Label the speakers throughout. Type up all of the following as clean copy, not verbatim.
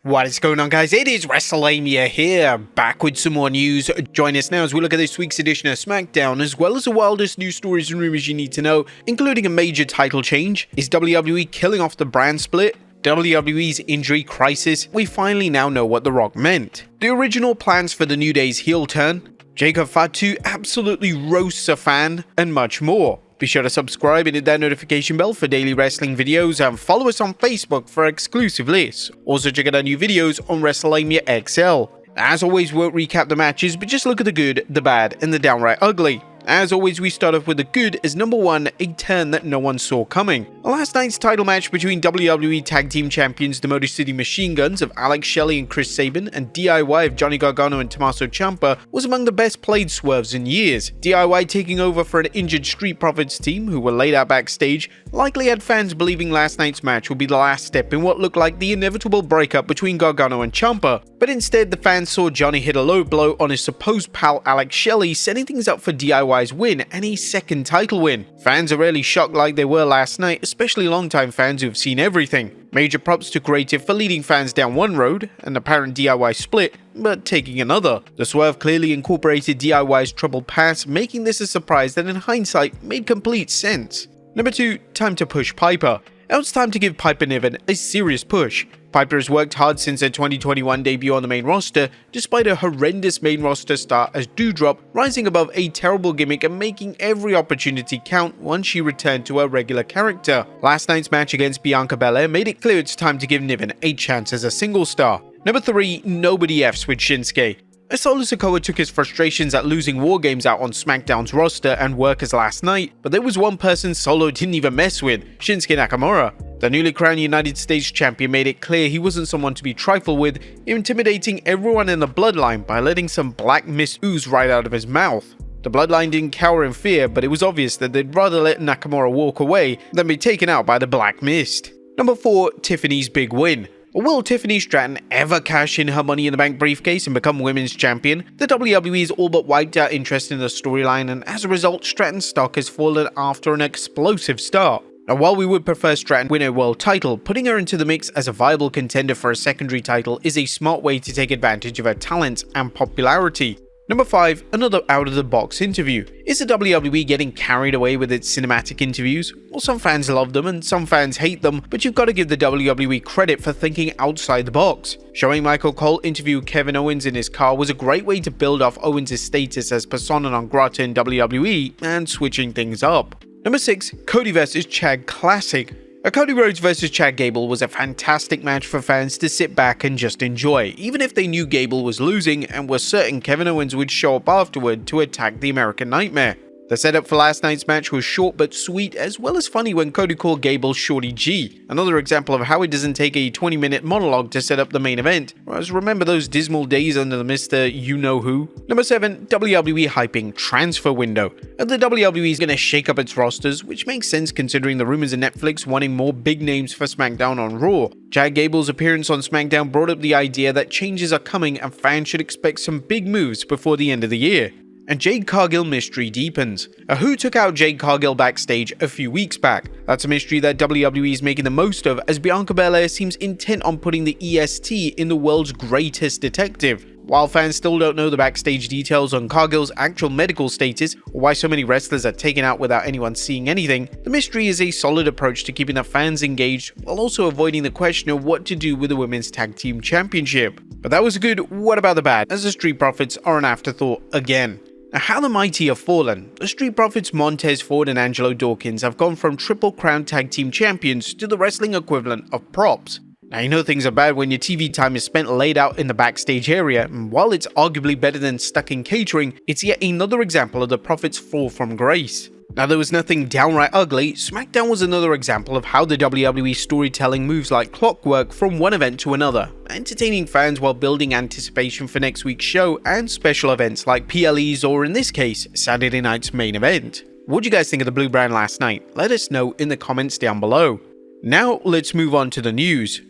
Speaker 1: What is going on, guys? It is Wrestlelamia here, back with some more news. Join us now as we look at this week's edition of Smackdown, as well as the wildest news stories and rumors you need to know, including a major title change. Is WWE killing off the brand split? WWE's Injury Crisis? We finally now know what The Rock meant. The original plans for the New Day's heel turn? Jacob Fatu absolutely roasts a fan, and much more. Be sure to subscribe and hit that notification bell for daily wrestling videos, and follow us on Facebook for exclusive lists. Also check out our new videos on Wrestlelamia XL. As always, we won't recap the matches, but just look at the good, the bad, and the downright ugly. As always, we start off with the good as number 1, a turn that no one saw coming. Last night's title match between WWE Tag Team Champions the Motor City Machine Guns of Alex Shelley and Chris Sabin and DIY of Johnny Gargano and Tommaso Ciampa was among the best played swerves in years. DIY taking over for an injured Street Profits team who were laid out backstage likely had fans believing last night's match would be the last step in what looked like the inevitable breakup between Gargano and Ciampa. But instead, the fans saw Johnny hit a low blow on his supposed pal Alex Shelley, setting things up for DIY's win and a second title win. Fans are rarely shocked like they were last night, especially longtime fans who've seen everything. Major props to Creative for leading fans down one road, an apparent DIY split, but taking another. The swerve clearly incorporated DIY's troubled past, making this a surprise that in hindsight made complete sense. Number 2, time to push Piper. Now it's time to give Piper Niven a serious push. Piper has worked hard since her 2021 debut on the main roster, despite a horrendous main roster start as Doudrop, rising above a terrible gimmick and making every opportunity count once she returned to her regular character. Last night's match against Bianca Belair made it clear it's time to give Niven a chance as a single star. Number 3, nobody F's with Shinsuke. Solo Sikoa took his frustrations at losing War Games out on SmackDown's roster and workers last night, but there was one person Solo didn't even mess with, Shinsuke Nakamura. The newly crowned United States champion made it clear he wasn't someone to be trifled with, intimidating everyone in the bloodline by letting some black mist ooze right out of his mouth. The bloodline didn't cower in fear, but it was obvious that they'd rather let Nakamura walk away than be taken out by the black mist. Number 4, Tiffany's big win. Will Tiffany Stratton ever cash in her Money in the Bank briefcase and become women's champion? The WWE's all but wiped out interest in the storyline, and as a result, Stratton's stock has fallen after an explosive start. Now, while we would prefer Stratton win a world title, putting her into the mix as a viable contender for a secondary title is a smart way to take advantage of her talents and popularity. Number 5, another out-of-the-box interview. Is the WWE getting carried away with its cinematic interviews? Well, some fans love them and some fans hate them, but you've got to give the WWE credit for thinking outside the box. Showing Michael Cole interview Kevin Owens in his car was a great way to build off Owens' status as persona non grata in WWE and switching things up. Number 6, Cody vs. Chad Classic. A Cody Rhodes vs Chad Gable was a fantastic match for fans to sit back and just enjoy, even if they knew Gable was losing and were certain Kevin Owens would show up afterward to attack the American Nightmare. The setup for last night's match was short but sweet, as well as funny when Cody called Gable Shorty G, another example of how it doesn't take a 20-minute monologue to set up the main event, whereas remember those dismal days under the Mr. You-Know-Who? Number 7, WWE hyping transfer window. The WWE is going to shake up its rosters, which makes sense considering the rumors of Netflix wanting more big names for SmackDown on Raw. Chad Gable's appearance on SmackDown brought up the idea that changes are coming and fans should expect some big moves before the end of the year. And Jade Cargill mystery deepens. Who took out Jade Cargill backstage a few weeks back? That's a mystery that WWE is making the most of, as Bianca Belair seems intent on putting the EST in the world's greatest detective. While fans still don't know the backstage details on Cargill's actual medical status, or why so many wrestlers are taken out without anyone seeing anything, the mystery is a solid approach to keeping the fans engaged while also avoiding the question of what to do with the Women's Tag Team Championship. But that was a good what about the bad, as the Street Profits are an afterthought again. Now, how the mighty have fallen. The Street Profits Montez Ford and Angelo Dawkins have gone from Triple Crown Tag Team Champions to the wrestling equivalent of props. Now, you know things are bad when your TV time is spent laid out in the backstage area, and while it's arguably better than stuck in catering, it's yet another example of the Profits' fall from grace. Now, there was nothing downright ugly. Smackdown was another example of how the WWE storytelling moves like clockwork from one event to another, entertaining fans while building anticipation for next week's show and special events like PLEs or, in this case, Saturday night's main event. What do you guys think of the Blue Brand last night? Let us know in the comments down below. Now, let's move on to the news.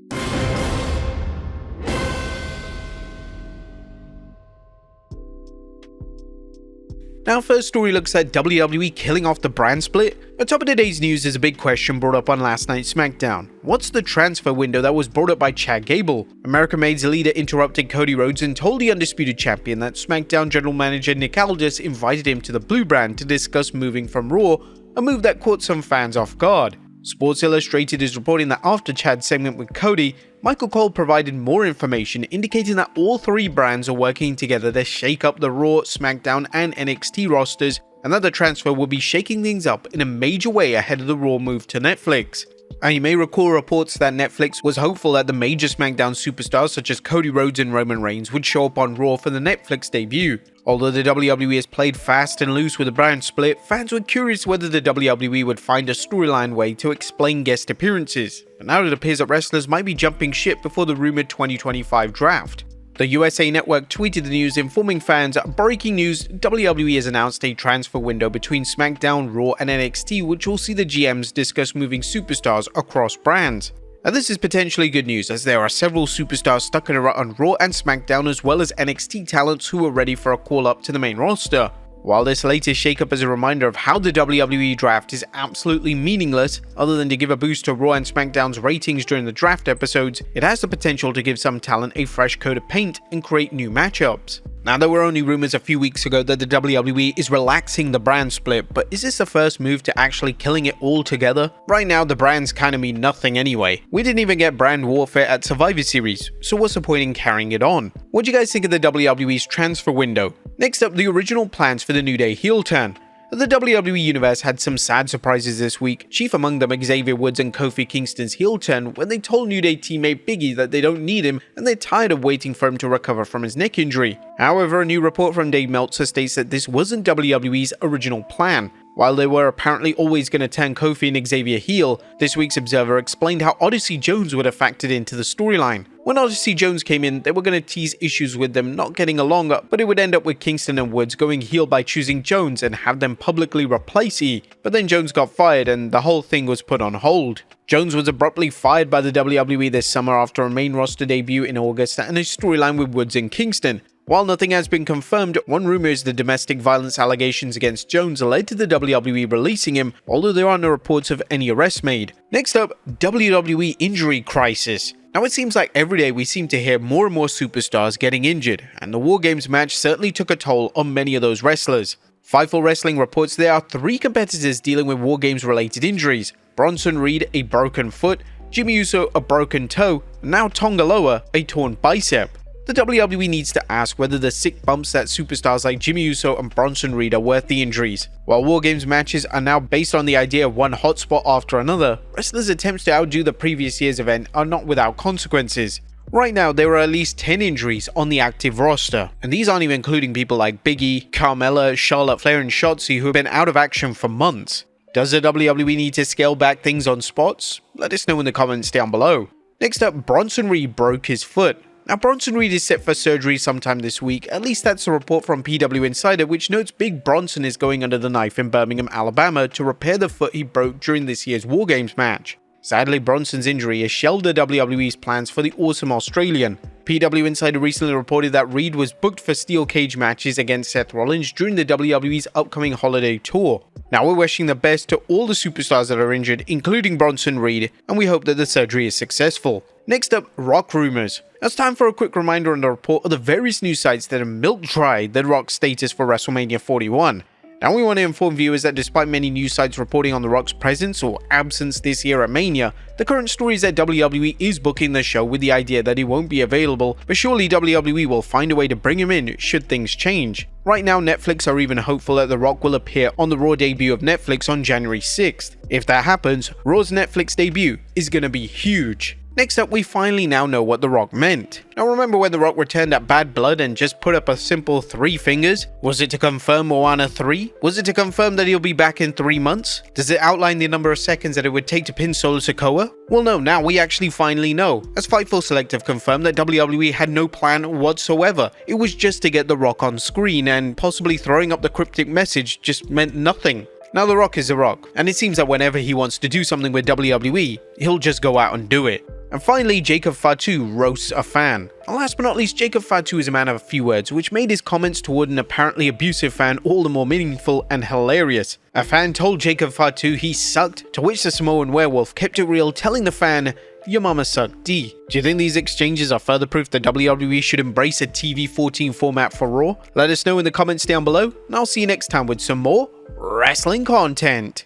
Speaker 1: Now, first story looks at WWE killing off the brand split. On top of today's news is a big question brought up on last night's Smackdown. What's the transfer window that was brought up by Chad Gable? American Made's leader interrupted Cody Rhodes and told the Undisputed Champion that Smackdown general manager Nick Aldis invited him to the Blue brand to discuss moving from Raw, a move that caught some fans off guard. Sports Illustrated is reporting that after Chad's segment with Cody, Michael Cole provided more information indicating that all three brands are working together to shake up the Raw, SmackDown and NXT rosters, and that the transfer will be shaking things up in a major way ahead of the Raw move to Netflix. And you may recall reports that Netflix was hopeful that the major SmackDown superstars such as Cody Rhodes and Roman Reigns would show up on Raw for the Netflix debut. Although the WWE has played fast and loose with the brand split, fans were curious whether the WWE would find a storyline way to explain guest appearances. But now it appears that wrestlers might be jumping ship before the rumored 2025 draft. The USA Network tweeted the news, informing fans, breaking news, WWE has announced a transfer window between SmackDown, Raw and NXT which will see the GMs discuss moving superstars across brands. Now this is potentially good news as there are several superstars stuck in a rut on Raw and SmackDown as well as NXT talents who are ready for a call up to the main roster. While this latest shakeup is a reminder of how the WWE draft is absolutely meaningless, other than to give a boost to Raw and SmackDown's ratings during the draft episodes, it has the potential to give some talent a fresh coat of paint and create new matchups. Now, there were only rumors a few weeks ago that the WWE is relaxing the brand split, but is this the first move to actually killing it all together? Right now, the brands kinda mean nothing anyway. We didn't even get brand warfare at Survivor Series, so what's the point in carrying it on? What do you guys think of the WWE's transfer window? Next up, the original plans for the New Day heel turn. The WWE Universe had some sad surprises this week, chief among them Xavier Woods and Kofi Kingston's heel turn when they told New Day teammate Biggie that they don't need him and they're tired of waiting for him to recover from his neck injury. However, a new report from Dave Meltzer states that this wasn't WWE's original plan. While they were apparently always going to turn Kofi and Xavier heel, this week's Observer explained how Odyssey Jones would have factored into the storyline. When Odyssey Jones came in, they were going to tease issues with them not getting along, but it would end up with Kingston and Woods going heel by choosing Jones and have them publicly replace E. But then Jones got fired and the whole thing was put on hold. Jones was abruptly fired by the WWE this summer after a main roster debut in August and a storyline with Woods and Kingston. While nothing has been confirmed, one rumor is the domestic violence allegations against Jones led to the WWE releasing him, although there are no reports of any arrests made. Next up, WWE Injury Crisis. Now it seems like every day we seem to hear more and more superstars getting injured, and the War Games match certainly took a toll on many of those wrestlers. Fightful Wrestling reports there are 3 competitors dealing with War Games related injuries. Bronson Reed, a broken foot, Jimmy Uso, a broken toe, and now Tonga Loa, a torn bicep. The WWE needs to ask whether the sick bumps that superstars like Jimmy Uso and Bronson Reed are worth the injuries. While War Games matches are now based on the idea of one hotspot after another, wrestlers' attempts to outdo the previous year's event are not without consequences. Right now, there are at least 10 injuries on the active roster, and these aren't even including people like Big E, Carmella, Charlotte Flair and Shotzi who have been out of action for months. Does the WWE need to scale back things on spots? Let us know in the comments down below. Next up, Bronson Reed broke his foot. Now, Bronson Reed is set for surgery sometime this week, at least that's a report from PW Insider, which notes Big Bronson is going under the knife in Birmingham, Alabama to repair the foot he broke during this year's War Games match. Sadly, Bronson's injury has shelved the WWE's plans for the awesome Australian. PW Insider recently reported that Reed was booked for steel cage matches against Seth Rollins during the WWE's upcoming holiday tour. Now, we're wishing the best to all the superstars that are injured, including Bronson Reed, and we hope that the surgery is successful. Next up, Rock Rumors. Now it's time for a quick reminder on the report of the various news sites that have milk dried the Rock's status for WrestleMania 41. Now we want to inform viewers that despite many news sites reporting on The Rock's presence or absence this year at Mania, the current story is that WWE is booking the show with the idea that he won't be available, but surely WWE will find a way to bring him in should things change. Right now, Netflix are even hopeful that The Rock will appear on the Raw debut of Netflix on January 6th. If that happens, Raw's Netflix debut is going to be huge. Next up, we finally now know what The Rock meant. Now remember when The Rock returned at Bad Blood and just put up a simple 3 fingers? Was it to confirm Moana 3? Was it to confirm that he'll be back in 3 months? Does it outline the number of seconds that it would take to pin Solo Sikoa? Well no, now we actually finally know, as Fightful Select have confirmed that WWE had no plan whatsoever. It was just to get The Rock on screen, and possibly throwing up the cryptic message just meant nothing. Now The Rock is The Rock, and it seems that whenever he wants to do something with WWE, he'll just go out and do it. And finally, Jacob Fatu roasts a fan. And last but not least, Jacob Fatu is a man of a few words, which made his comments toward an apparently abusive fan all the more meaningful and hilarious. A fan told Jacob Fatu he sucked, to which the Samoan werewolf kept it real, telling the fan, "Your mama sucked D." Do you think these exchanges are further proof that WWE should embrace a TV-14 format for Raw? Let us know in the comments down below, and I'll see you next time with some more wrestling content.